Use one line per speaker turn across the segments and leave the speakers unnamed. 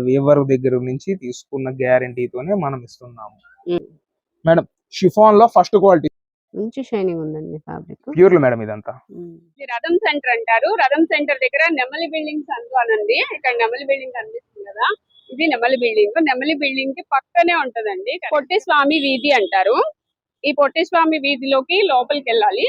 Weaver దగ్గర నుంచి తీసుకున్న గ్యారంటీతోనే మనం ఇస్తున్నాము మేడం. షిఫాన్ లో ఫస్ట్ క్వాలిటీ
మంచి షైనింగ్ ఉందండి ఫ్యాబ్రిక్
ప్యూర్ మేడం ఇదంతా.
రథం సెంటర్ అంటారు. రథం సెంటర్ దగ్గర నెమలి బిల్డింగ్స్ అనండి. ఇక్కడ నెమలి బిల్డింగ్ కనిపిస్తుంది కదా, ఇది నెమలి బిల్డింగ్. నెమలి బిల్డింగ్ కి పక్కనే ఉంటదండి పొట్టి స్వామి వీధి అంటారు. ఈ పొట్టి స్వామి వీధిలోకి లోపలికి వెళ్ళాలి.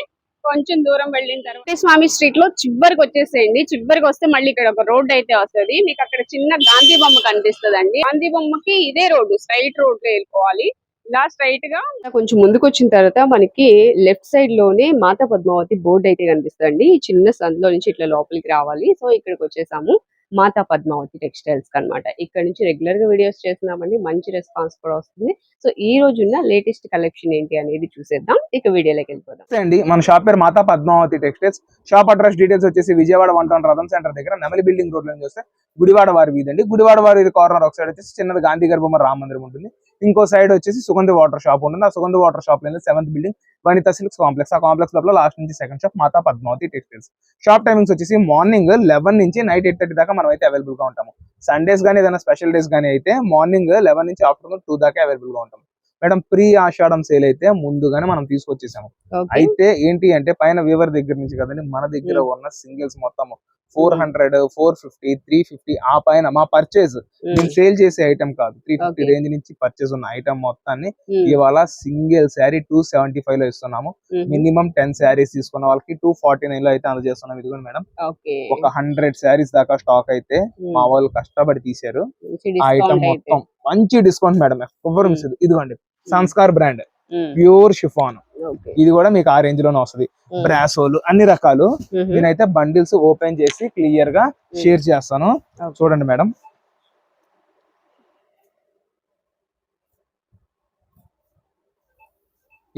కొంచెం దూరం వెళ్ళిన తర్వాత పొట్టి స్వామి స్ట్రీట్ లో చివరికి వచ్చేసేయండి. చివరికి వస్తే మళ్ళీ ఇక్కడ ఒక రోడ్ అయితే వస్తుంది. మీకు అక్కడ చిన్న గాంధీ బొమ్మ కనిపిస్తుంది. గాంధీ బొమ్మకి ఇదే రోడ్డు, స్ట్రైట్ రోడ్ లో వెళ్ళిపోవాలి. ఇలా స్ట్రైట్ గా కొంచెం ముందుకు వచ్చిన తర్వాత మనకి లెఫ్ట్ సైడ్ లోనే మాతా పద్మావతి బోర్డు అయితే కనిపిస్తుంది. ఈ చిన్న సందులో నుంచి ఇట్లా లోపలికి రావాలి. సో ఇక్కడికి వచ్చేసాము మాతా పద్మావతి టెక్స్టైల్స్ అన్నమాట. ఇక్కడ నుంచి రెగ్యులర్ గా వీడియోస్ చేస్తున్నామండి, మంచి రెస్పాన్స్ కూడా వస్తుంది. సో ఈ రోజు ఉన్న లేటెస్ట్ కలెక్షన్ ఏంటి అనేది చూసేద్దాం. ఇక వీడియోలోకి వెళ్ళిపోదాం
అండి. మన షాప్ పేరు Mata Padmavathi Textiles. Shop address details వచ్చేసి విజయవాడ 1 టౌన్ రథం సెంటర్ దగ్గర నెమలి బిల్డింగ్ రోడ్ లో చూస్తే గుడివాడ వారి వీధి అండి. గుడివాడ వారి వీధి కార్నర్ ఒక సైడ్ వచ్చేసి చిన్నది గాంధీ గర్భమ్మ రామ మందిరం ఉంటుంది. ఇంకో సైడ్ వచ్చేసి సుగంధి వాటర్ షాప్ ఉంటుంది. ఆ సుగంధి వాటర్ షాప్ లో 7th building Vanitha silks complex. ఆ కాంప్లెక్స్ లోపల లాస్ట్ నుంచి సెకండ్ షాప్ మాతా పద్మావతి టెక్స్టైల్స్. షాప్ టైమింగ్స్ వచ్చేసి మార్నింగ్ 11 నుంచి నైట్ 8:30 దాకా మనం అయితే అవైలబుల్ గా ఉంటాము. సండేస్ గానీ ఏదైనా స్పెషల్ డేస్ గానీ అయితే మార్నింగ్ 11 నుంచి ఆఫ్టర్నూన్ 2 దాకా అవైలబుల్ గా ఉంటాం మేడం. ప్రీ ఆషాఢం సేల్ అయితే ముందుగానే మనం తీసుకొచ్చేసాము. అయితే ఏంటి అంటే పైన వీవర్ దగ్గర నుంచి కదండి మన దగ్గర ఉన్న సింగిల్స్ మొత్తం 400, 450, 350 ఆ పైన మా పర్చేజ్ నేను సేల్ చేసే ఐటమ్ కాదు. 350 రేంజ్ నుంచి పర్చేజ్ ఉన్న ఐటమ్ మొత్తాన్ని ఇవాళ సింగిల్ శారీ 275 లో ఇస్తున్నాము. మినిమం 10 శారీస్ తీసుకున్న వాళ్ళకి 249 లో అయితే అందజేస్తున్నాం. ఇదిగోండి మేడం, ఒక 100 శారీస్ దాకా స్టాక్ అయితే మా వాళ్ళు కష్టపడి తీశారు. ఆ ఐటమ్ మొత్తం మంచి డిస్కౌంట్ మేడం, ఎవరు మిస్. ఇదిగోండి సంస్కార్ బ్రాండ్ ప్యూర్ షిఫాన్. ఇది కూడా మీకు ఆ రేంజ్ లోనే వస్తుంది. బ్రాసోలు అన్ని రకాలు. నేనైతే బండిల్స్ ఓపెన్ చేసి క్లియర్ గా షేర్ చేస్తాను. చూడండి మేడం,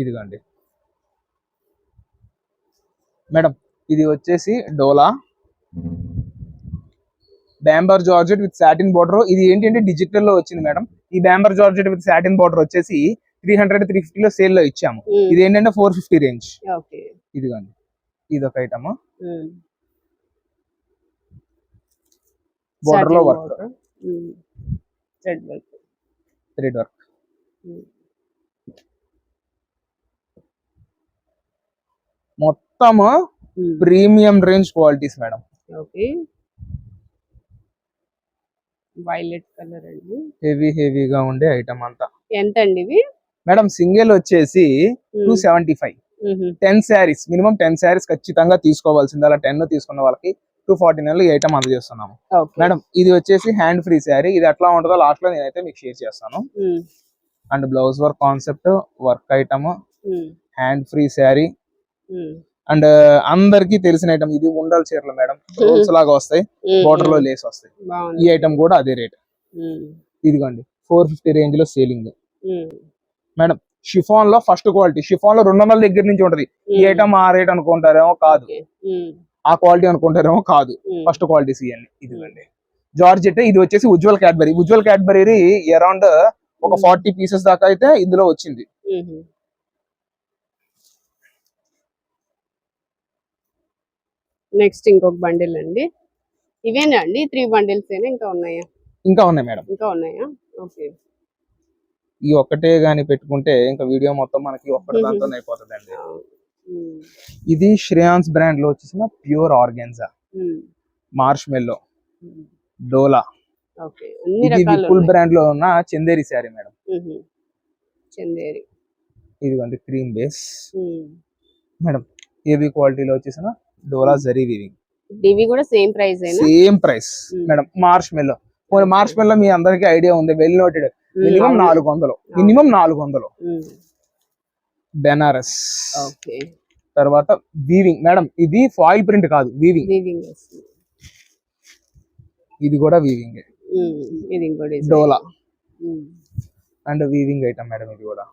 ఇదిగోండి మేడం, ఇది వచ్చేసి డోలా బ్యాంబర్ జార్జెట్ విత్ సాటిన్ బోర్డర్. ఇది ఏంటంటే డిజిటల్ లో వచ్చింది మేడం. ఈ బ్యాంబర్ జార్జెట్ విత్ సాటిన్ బోర్డర్ వచ్చేసి 300, 350 లో సేల్ లో ఇచ్చాము. ఇది ఏంటంటే 450 రేంజ్. ఇదిగోండి, ఇది ఒక ఐటమ్. బోర్డర్ లో వర్క్, థ్రెడ్ వర్క్. మొత్తం premium range qualities madam.
Violet colour అండి,
హెవీగా ఉండే ఐటమ్ అంతా.
ఎంత అండి ఇవి
మేడం? సింగిల్ వచ్చేసి 275. 10 శారీస్ మినిమం 10 శారీస్ ఖచ్చితంగా తీసుకోవాల్సింది. అలా 10 తీసుకున్న వాళ్ళకి 249 ఈ ఐటమ్ అందజేస్తున్నాము మేడం. ఇది వచ్చేసి హ్యాండ్ ఫ్రీ శారీ. ఇది ఎట్లా ఉంటుందో లాస్ట్ లో నేనైతే మీకు షేర్ చేస్తాను. And blouse work concept work item, hand free sari. And అందరికి తెలిసిన ఐటమ్ ఇది ఉండల చీరలు మేడం. రోల్స్ లాగా వస్తాయి, బోర్డర్ లో లేస్ వస్తాయి. ఈ ఐటమ్ కూడా అదే రేట్. ఇదిగోండి 450 రేంజ్ లో సేలింగ్ మేడం. షిఫాన్ లో ఫస్ట్ క్వాలిటీ. షిఫాన్ లో 200 దగ్గర నుంచి ఉంటది. ఈ ఐటమ్ ఆ రేట్ అనుకుంటారేమో కాదు, ఆ క్వాలిటీ అనుకుంటారేమో కాదు, ఫస్ట్ క్వాలిటీస్ ఇవన్నీ. ఇదిగోండి జార్జెట్. ఇది వచ్చేసి Ujjwal Cadbury. Ujjwal Cadbury around ఒక 40 పీసెస్ దాకా అయితే ఇందులో వచ్చింది.
నెక్స్ట్ ఇంకొక బండిల్ అండి. ఇవేనా అండి 3 బండిల్స్ ఇంకా ఉన్నాయా?
ఇంకా ఉన్నాయి మేడం,
ఇంకా ఉన్నాయా? ఓకే.
ఈ ఒక్కటే గాని పెట్టుకుంటే ఇంకా వీడియో మొత్తం మనకి ఒక్కటి దాంతో అయిపోతుంది అండి. ఇది శ్రేయాన్స్ బ్రాండ్ లో వచ్చేసిన ప్యూర్ ఆర్గాన్జా మార్ష్ మెల్లో డోలా. ఇది విపుల్ బ్రాండ్ లో ఉన్న చందేరి శారీ మేడం.
చందేరి.
ఇదిగోండి క్రీమ్ బేస్ మేడం. ఏబీ క్వాలిటీలో వచ్చేసిన డోలా జరీ వీవింగ్.
ఇవి కూడా same price
same price madam. Marshmallow. Marshmallow మీ అందరికి ఐడియా ఉంది, well noted. Minimum 400, minimum 400. Banaras. తర్వాత వీవింగ్ మేడం. ఇది ఫాయిల్ ప్రింట్ కాదు, వీవింగ్. ఇది కూడా వీవింగ్. డోలా అండ్ వీవింగ్ ఐటమ్ మేడం. ఇది కూడా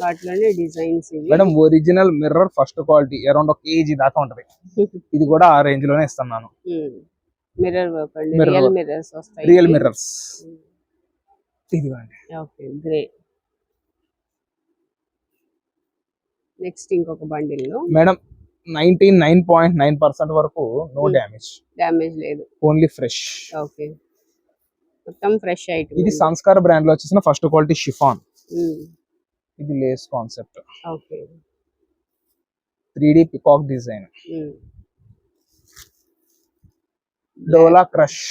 వాటిలోనే designs
madam. Original mirror first quality around 1 kg దాకా ఉంటది. ఇది కూడా ఆ రేంజ్ లోనే ఇస్తున్నాను.
మిర్రర్ వర్క్ అండి, రియల్ మిర్రర్స్ వస్తాయి.
Real mirrors. ఇదిగోండి.
Okay, grey. నెక్స్ట్ ఇంకొక బండిల్ లో
మేడం 99.9% వరకు నో డ్యామేజ్.
డ్యామేజ్ లేదు,
ఓన్లీ ఫ్రెష్.
ఓకే. మొత్తం ఫ్రెష్ ఐటమ్.
ఇది సంస్కార్ బ్రాండ్ లో వచ్చేసిన ఫస్ట్ క్వాలిటీ షిఫాన్. ఇది lace concept,
okay.
3D peacock design, Dola crush.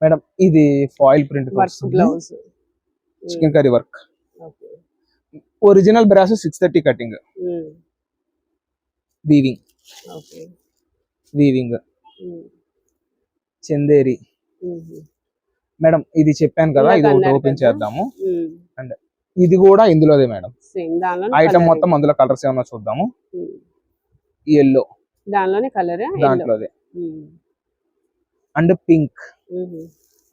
Madam ఇది foil print
work blouse,
chikankari work.
Okay.
Original brass 630 cutting, weaving,
okay.
Weaving, Chanderi. Madam ఇది చెప్పాను కదా, ఇది ఒకటి ఓపెన్ చేద్దాము. అండ్ ఇది కూడా ఇందులోదే మేడం.
సేమ్ దానిలో
ఐటమ్ మొత్తం అందులో కలర్స్ ఏమన్నా చూద్దాము. ఎల్లో
దానిలోనే కలర్,
దాంట్లోదే. And pink.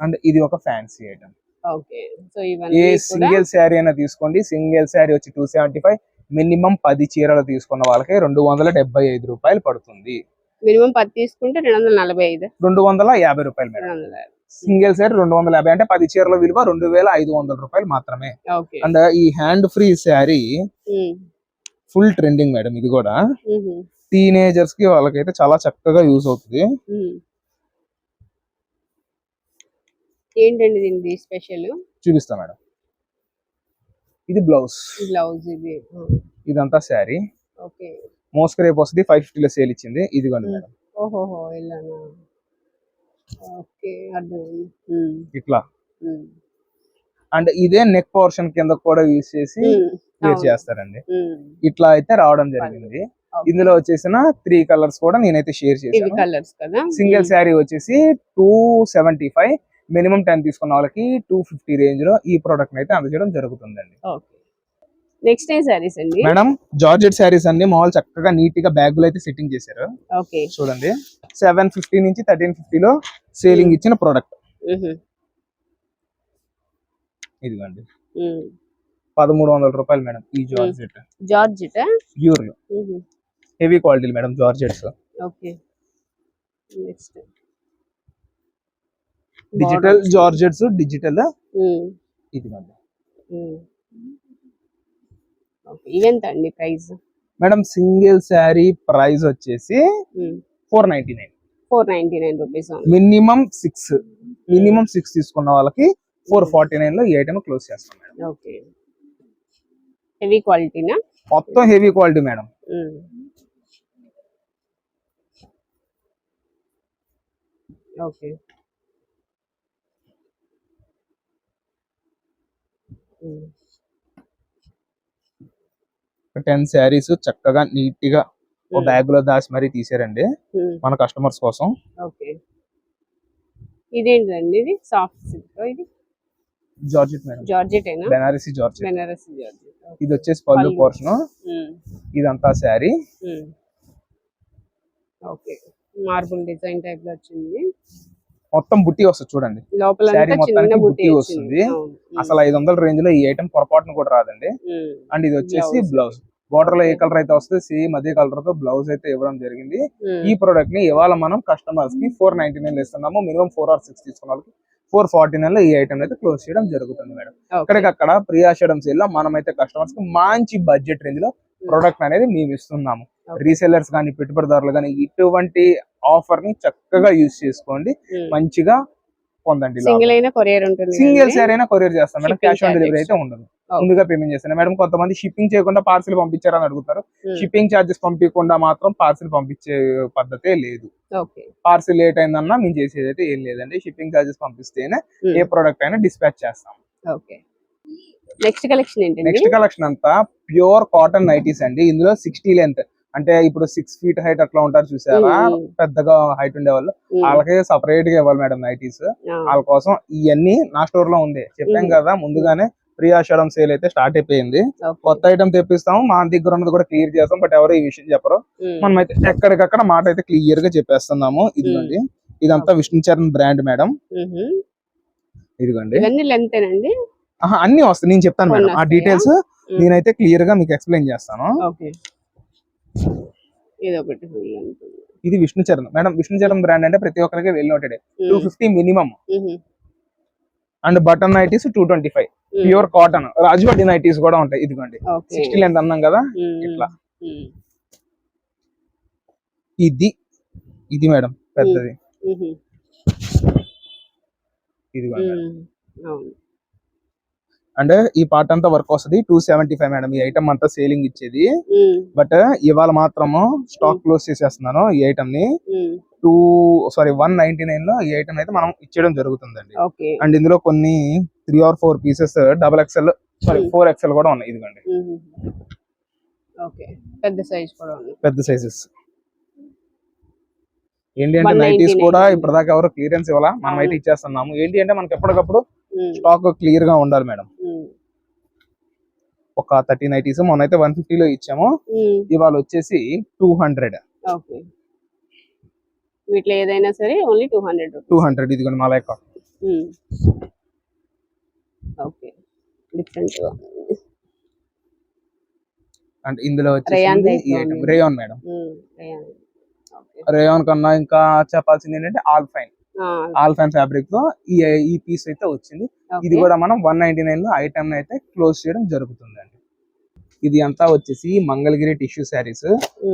అండ్ ఇది ఒక ఫ్యాన్సీ ఐటమ్.
ఓకే. సో
ఏ
ఇవన్నీ కూడా
సింగిల్ శారీ అయినా తీసుకోండి. సింగిల్ శారీ వచ్చి 275, మినిమం 10 చీరలు తీసుకున్న వాళ్ళకి 275 రూపాయలు పడుతుంది.
మినిమం 10 తీసుకుంటే 245,
250 రూపాయలు మేడం.
250.
సింగిల్ శారీ 250 అంటే 10 చీరల విలువ 2500 రూపాయలు మాత్రమే.
ఓకే.
అండ్ ఈ hand free sari full trending madam. ఇది కూడా టీనేజర్స్ కి వాళ్ళకైతే చాలా చక్కగా యూజ్ అవుతుంది.
ఏంటండి దీనికి స్పెషల్?
చూపిస్తా మేడం. ఇది బ్లౌజ్,
బ్లౌజ్, ఇది
ఇదంతా శారీ.
ఓకే.
మోస్క్ రేపు వస్తుంది, 550 లో సేల్ ఇచ్చింది. ఇదిగోండి మేడం.
ఓహోహో, ఇలానా? ఓకే, అర్థమైంది.
ఇట్లా. అండ్ ఇదే నెక్ పోర్షన్ కింద కూడా యూజ్ చేసి వేర్ చేస్తారండి. ఇట్లా అయితే రావడం జరిగింది. ఇందులో వచ్చేసిన 3 కలర్స్ కూడా నేనైతే షేర్ చేశాను.
కలర్స్ కదా.
సింగిల్ శారీ వచ్చేసి 275, మినిమం 10 తీసుకున్న వాళ్ళకి 250 రేంజ్ లో ఈ ప్రోడక్ట్ అయితే అందజేయడం జరుగుతుందండి.
నెక్స్ట్ ఏ సారీస్ అండి?
మేడం జార్జెట్ శారీస్ అన్ని మాల్ చక్కగా నీట్ గా బ్యాగులు అయితే సెట్టింగ్ చేశారు.
ఓకే.
చూడండి, 750 నుంచి 1350 లో సేలింగ్ ఇచ్చిన ప్రోడక్ట్. ఇదిగోండి, 1300 రూపాయలు మేడం. ఈ georgette pure heavy quality madam, georgettes.
Okay. Next
digital georgettes, digital. ఇది
ఈవెంట్ అండి price?
Madam single sari price వచ్చేసి 499
రూపీస్.
మినిమం 6 తీసుకున్న వాళ్ళకి 449 లో ఈ ఐటమ్ క్లోజ్ చేస్తాం మేడం.
ఓకే. హెవీ క్వాలిటీనా?
మొత్తం heavy quality madam.
Okay.
10 saris చక్కగా నీట్ గా ఒక బ్యాగ్ లో దాచి మరీ తీసారండి మన కస్టమర్స్ కోసం.
ఓకే. ఇదేంటండి? ఇది సాఫ్ట్ సిల్క్, ఇది
జార్జెట్ మేడం.
జార్జెటేనా?
బెనారసీ జార్జెట్.
బెనారసీ జార్జెట్.
ఇది వచ్చేసి పళ్ళు పోర్షన్. ఇదంతా sari.
Okay. Marble design type లో వచ్చింది.
మొత్తం బుట్టి వస్తుంది చూడండి.
లోపల
శారీ మొత్తానికి బుట్టి వస్తుంది. అసలు 500 రేంజ్ లో ఈ ఐటమ్ పొరపాటును కూడా రాదండి. అండ్ ఇది వచ్చేసి బ్లౌజ్. బోర్డర్ లో ఏ కలర్ అయితే వస్తుంది సేమ్ అదే కలర్ తో బ్లౌజ్ అయితే ఇవ్వడం జరిగింది. ఈ ప్రోడక్ట్ ని ఇవాళ మనం కస్టమర్స్ కి 499 ఇస్తున్నాము. మినిమం 4 or 6 తీసుకున్న వాళ్ళకి 449 లో ఈ ఐటమ్ అయితే క్లోజ్ చేయడం జరుగుతుంది మేడం. ఇక్కడికక్కడ ప్రియాషడం సేల్ లో మనం అయితే కస్టమర్స్ కి మంచి బడ్జెట్ రేంజ్ లో ప్రోడక్ట్ అనేది మేము ఇస్తున్నాము. రీసెల్లర్స్ కానీ పెట్టుబడిదారులు కానీ ఇటువంటి ఆఫర్ ని చక్కగా యూజ్ చేసుకోండి, మంచిగా పొందండి. సింగిల్ శారీ అయినా కొరియర్ చేస్తాం మేడం. క్యాష్ ఆన్ డెలివరీ అయితే ఉండదు. ముందుగా పేమెంట్ చేస్తాను మేడం. కొంతమంది షిప్పింగ్ చేయకుండా పార్సిల్ పంపించారని అడుగుతారు. షిప్పింగ్ ఛార్జెస్ పంపించకుండా మాత్రం పార్సిల్ పంపించే పద్ధతే లేదు. పార్సిల్ లేట్ అయిందన్నా మేము చేసేది అయితే ఏం లేదండి. షిప్పింగ్ ఛార్జెస్ పంపిస్తేనే ఏ ప్రోడక్ట్ అయినా డిస్పాచ్ చేస్తాం. నెక్స్ట్ కలెక్షన్ అంతా ప్యూర్ కాటన్ నైటీస్ అండి. ఇందులో 60 లెంత్ అంటే ఇప్పుడు 6 feet హైట్ అట్లా ఉంటారు చూసారా, పెద్దగా హైట్ ఉండే వాళ్ళు వాళ్ళకి సపరేట్ గా ఇవ్వాలి మేడం నైటీస్. వాళ్ళ కోసం ఇవన్నీ నా స్టోర్ లో ఉంది. చెప్పాం కదా ముందుగానే ప్రియాషడం సేల్ అయితే స్టార్ట్ అయిపోయింది. కొత్త ఐటమ్ తెప్పిస్తాము, మా దగ్గర ఉన్నది కూడా క్లియర్ చేస్తాం. బట్ ఎవరు ఈ విషయం చెప్పరు. మనం అయితే ఎక్కడికక్కడ మాట అయితే క్లియర్ గా చెప్పేస్తున్నాము. ఇదిగోండి, ఇదంతా విష్ణు చరణ్ బ్రాండ్ మేడం. ఇదిగోండి అన్ని వస్తాయి. నేను చెప్తాను మేడం ఆ డీటెయిల్స్. నేనైతే క్లియర్ గా మీకు ఎక్స్ప్లెయిన్ చేస్తాను. ఇది విష్ణు చరణ్ మేడం. విష్ణు చరణ్ బ్రాండ్ అంటే ప్రతి ఒక్కరికి well noted. 250 minimum. And button nighties 225 pure cotton. Rajwadi nighties కూడా ఉంటాయి. ఇదిగోండి 60 లెంత్ అన్నాం కదా, ఇట్లా. ఇది మేడం పెద్దది. ఇదిగోండి మేడం.
అవును.
అంటే ఈ పార్ట్ అంతా వర్క్ వస్తుంది 275 మేడం. ఈ ఐటమ్ అంతా సేలింగ్ ఇచ్చేది.
ఉమ్,
బట్ ఇవాళ మాత్రము స్టాక్ క్లోజ్ చేసేస్తున్నాను ఈ ఐటమ్ ని.
ఉమ్,
199 లో ఈ ఐటమ్ అయితే మనం ఇచ్చేయడం జరుగుతుందండి.
ఓకే.
అండ్ ఇందులో కొన్ని 3 or 4 పీసెస్ XXL 4XL కూడా ఉన్నాయి. ఇదిగోండి
ఉమ్, ఓకే. పెద్ద సైజ్ కూడా ఉంది.
పెద్ద సైజెస్. ఏంటి అంటే
199
నైటీస్ కూడా ఇప్పటిదాకా ఎవరు క్లియరెన్స్ ఇవ్వాలా, మనం అయితే ఇచ్చేస్తున్నాము. ఏంటి అంటే మనకి ఎప్పటికప్పుడు
ఉమ్,
స్టాక్ క్లియర్ గా ఉండాలి మేడం.
ఉమ్,
ఒక 30 నైటీస్ మొన్నైతే 150 లో ఇచ్చాము.
ఉమ్,
ఇవాళ వచ్చేసి 200.
ఓకే. వీటిలో ఏదైనా సరే ఓన్లీ 200 రూపీస్.
200 ఇదిగోండి మలై కాటన్.
ఉమ్, ఓకే. డిఫరెంట్ గా ఉంది.
అంటే ఇందులో
రేయాన్
వచ్చేసి
type
ఈ
లో
ఐటమ్
ఉంది.
Rayon madam.
Rayon. Okay.
Rayon కన్నా ఇంకా చెప్పాల్సింది ఏంటంటే ఆల్ ఫైన్ ఫ్యాబ్రిక్ తో ఈ పీస్ అయితే వచ్చింది. ఇది కూడా మనం 199 లో ఐటమ్ అయితే క్లోజ్ చేయడం జరుగుతుందండి. ఇది అంతా వచ్చేసి మంగళగిరి టిష్యూ శారీస్.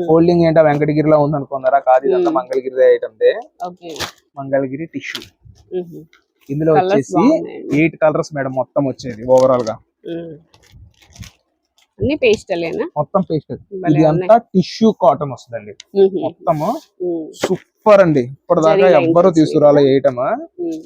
ఫోల్డింగ్ ఏంటో వెంకటగిరిలో ఉంది అనుకున్నారా? కాదు, ఇదంతా Mangalagiri item they.
Okay.
Mangalagiri tissue.
ఉహు.
ఇందులో
Colours
వచ్చేసి
బాగున్నాయండి.
8 కలర్స్ మేడం మొత్తం వచ్చేది ఓవరాల్ గా.
అన్ని పేస్టలేనా?
మొత్తం పేస్ట్.
భలే
ఇది
ఉన్నాయి.
అంతా టిష్యూ కాటన్ వస్తుందండి
ఉహు.
మొత్తము.
ఉమ్,
సూపర్ అండి. ఇప్పటిదాకా
జరీ lines
ఎవ్వరు
వచ్చినాయి
తీసుకురాలే
కదా?
ఐటమ్.
ఉమ్,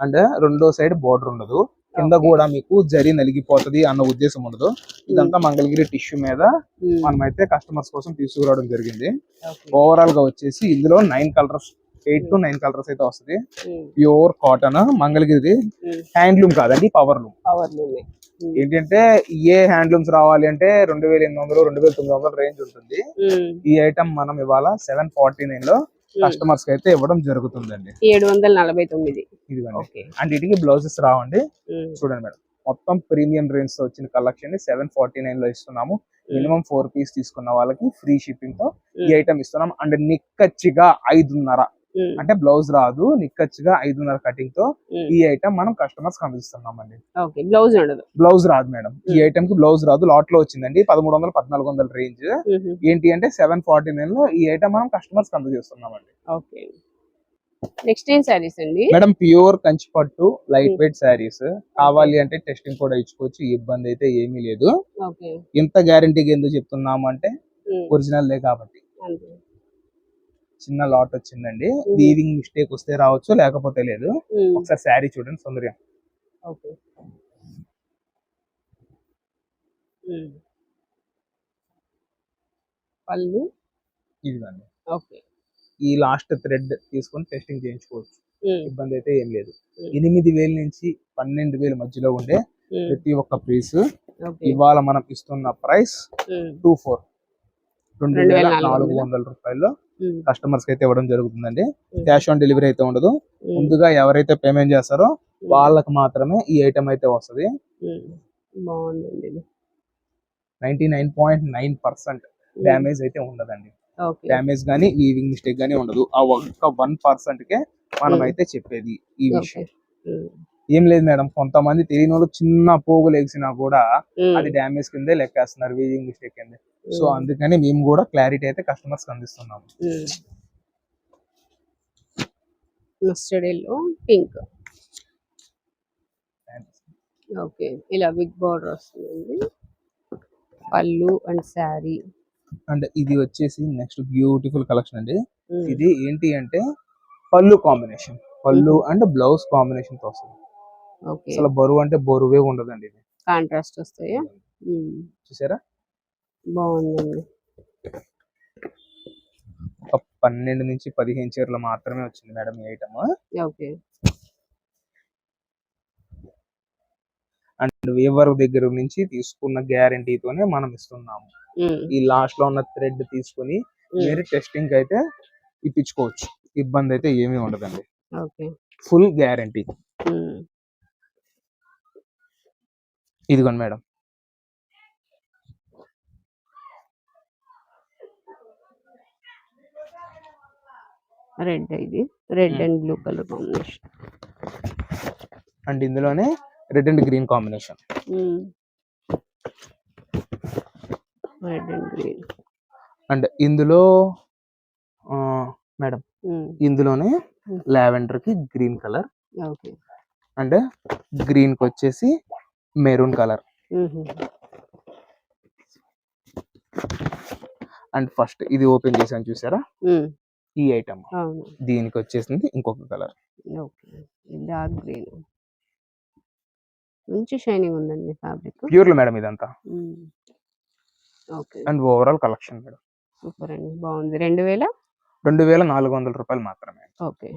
అంటే రెండో సైడ్ బోర్డర్ ఉండదు, కింద
Okay.
కూడా మీకు జరీ నలిగిపోతది అన్న ఉద్దేశం ఉండదు. ఇదంతా మంగళగిరి టిష్యూ మీద
ఉమ్,
మనమైతే కస్టమర్స్ కోసం తీసుకురావడం జరిగింది.
ఓకే.
ఓవరాల్ గా వచ్చేసి ఇందులో 9 కలర్స్, 8 to 9 కలర్స్ అయితే వస్తుంది.
ఉమ్,
ప్యూర్ కాటన్ మంగళగిరిది.
ఉమ్,
హ్యాండ్లూమ్ కాదండి, పవర్ లూమ్.
పవర్ లూమే. ఉమ్,
ఏంటంటే ఏ హ్యాండ్లూమ్స్ రావాలి అంటే 2800 2900 రేంజ్ ఉంటుంది.
ఉమ్,
ఈ ఐటమ్ మనం ఇవాళ 749 లో కస్టమర్స్ కి అయితే ఇవ్వడం జరుగుతుందండి.
749.
ఇదిగోండి.
ఓకే.
అండ్ వీటికి బ్లౌజెస్ రావండి.
ఉమ్,
చూడండి మేడం, మొత్తం ప్రీమియం రేంజ్ తో వచ్చిన కలెక్షన్ ని 749 లో ఇస్తున్నాము. మినిమం 4 పీస్ తీసుకున్న వాళ్ళకి ఫ్రీ షిప్పింగ్ తో ఈ ఐటమ్ ఇస్తున్నాం. అండ్ నిక్కచ్చిగా 5.5
ఉమ్,
అంటే బ్లౌజ్ రాదు, నిక్కచ్చిగా 5.5 కటింగ్ తో
ఉమ్,
ఈ ఐటమ్ మనం కస్టమర్స్ కి అందిస్తున్నామండి.
ఓకే. బ్లౌజ్ ఉండదు.
బ్లౌజ్ రాదు మేడం. ఈ ఐటమ్ కి బ్లౌజ్ రాదు. లాట్ లో వచ్చిందండి 1300 1400 రేంజ్.
ఉహు.
ఏంటి అంటే 749 లో ఈ ఐటమ్ మనం కస్టమర్స్ కి అందజేస్తున్నామండి.
ఓకే. నెక్స్ట్ ఏం సారీస్ అండి?
మేడం ప్యూర్ కంచి పట్టు లైట్ వెయిట్ శారీస్. కావాలి అంటే టెస్టింగ్ కూడా ఇచ్చుకోవచ్చు, ఇబ్బంది అయితే ఏమీ లేదు.
ఓకే.
ఇంత గ్యారంటీగా ఎందుకు చెప్తున్నాము అంటే
ఉమ్,
ఒరిజినల్ లే కాబట్టి.
అంతే.
చిన్న లాట్ వచ్చిందండి, వీవింగ్ మిస్టేక్ వస్తే రావచ్చు, లేకపోతే లేదు.
ఉమ్,
ఒకసారి శారీ చూడండి సౌందర్యం.
ఓకే. ఉమ్, పళ్ళు.
ఇదిగోండి.
ఓకే.
ఈ లాస్ట్ థ్రెడ్ తీసుకొని టెస్టింగ్ చేయించుకోవచ్చు,
ఉమ్,
ఇబ్బంది అయితే ఏం లేదు.
ఉమ్,
8,000 నుంచి 12,000 మధ్యలో ఉండే
ఉమ్,
ప్రతి ఒక్క పీస్
ఓకే.
ఇవాళ మనం ఇస్తున్న ప్రైస్
ఉమ్,
2400 రూపాయల్లో
ఉమ్,
కస్టమర్స్ కి అయితే ఇవ్వడం జరుగుతుందండి.
ఉమ్,
క్యాష్ ఆన్ డెలివరీ అయితే ఉండదు.
ఉమ్,
ముందుగా ఎవరైతే పేమెంట్ చేస్తారో వాళ్ళకి మాత్రమే ఈ ఐటమ్ అయితే వస్తుంది.
ఉమ్, బాగుందండి ఇది.
99.9% డ్యామేజ్ అయితే ఉండదండి.
ఓకే.
డ్యామేజ్ గానీ వీవింగ్ మిస్టేక్ గానీ ఉండదు. ఆ ఒక్క 1% కే మనం అయితే చెప్పేది ఈ విషయం.
ఓకే. ఉమ్,
ఏం లేదు మేడం, కొంతమంది తెలియని వాళ్ళు చిన్న పోగులు వేసినా కూడా
ఉమ్,
అది డ్యామేజ్ కిందే లెక్కేస్తున్నారు, వీవింగ్ మిస్టేక్ కిందే. సో
ఉమ్,
అందుకని మేము కూడా క్లారిటీ అయితే కస్టమర్స్ అందిస్తున్నాము.
Um. Mustard yellow, pink. Okay. ఇలా బిగ్ బార్డర్ వస్తుందండి. పళ్ళు అండ్ శారీ.
అండ్ ఇది వచ్చేసి నెక్స్ట్ బ్యూటిఫుల్ కలెక్షన్ అండి. ఇది ఏంటి అంటే పళ్ళు కాంబినేషన్, పళ్ళు అండ్ బ్లౌజ్ కాంబినేషన్ తో వస్తుంది.
ఓకే.
అసలు బరువు అంటే బరువే ఉండదండి. ఇది
కాంట్రాస్ట్ వస్తాయా?
చూసారా,
బాగుందండి.
ఒక 12 నుంచి 15 చీరలు మాత్రమే వచ్చింది మేడం ఈ ఐటమ్.
ఓకే.
అండ్ వేవర్ దగ్గర నుంచి తీసుకున్న గ్యారంటీతోనే మనం ఇస్తున్నాము. ఈ లాస్ట్ లో ఉన్న థ్రెడ్ తీసుకుని మీరు టెస్టింగ్ అయితే ఇప్పించుకోవచ్చు, ఇబ్బంది అయితే ఏమీ ఉండదండి.
ఓకే.
Full guarantee. ఇదిగోండి మేడం,
రెడ్. ఇది red and blue colour combination.
And ఇందులోనే red and green combination.
Red and green.
And ఇందులో మేడం ఇందులోనే లావెండర్ కి గ్రీన్ కలర్.
ఓకే.
అంటే గ్రీన్ కి వచ్చేసి మెరూన్ కలర్. అండ్ ఫస్ట్ ఇది ఓపెన్ చేసాను చూసారా, ఈ ఐటమ్
అవును.
దీనికి వచ్చేసింది ఇంకొక కలర్.
ఓకే, డార్క్ గ్రీన్, మంచి షైనింగ్ ఉందండి ఫ్యాబ్రిక్.
ప్యూర్ లో మేడం ఇదంతా.
Okay,
and overall collection madam
super అండి, బాగుంది. 2400
రూపాయలు మాత్రమే.
ఓకే.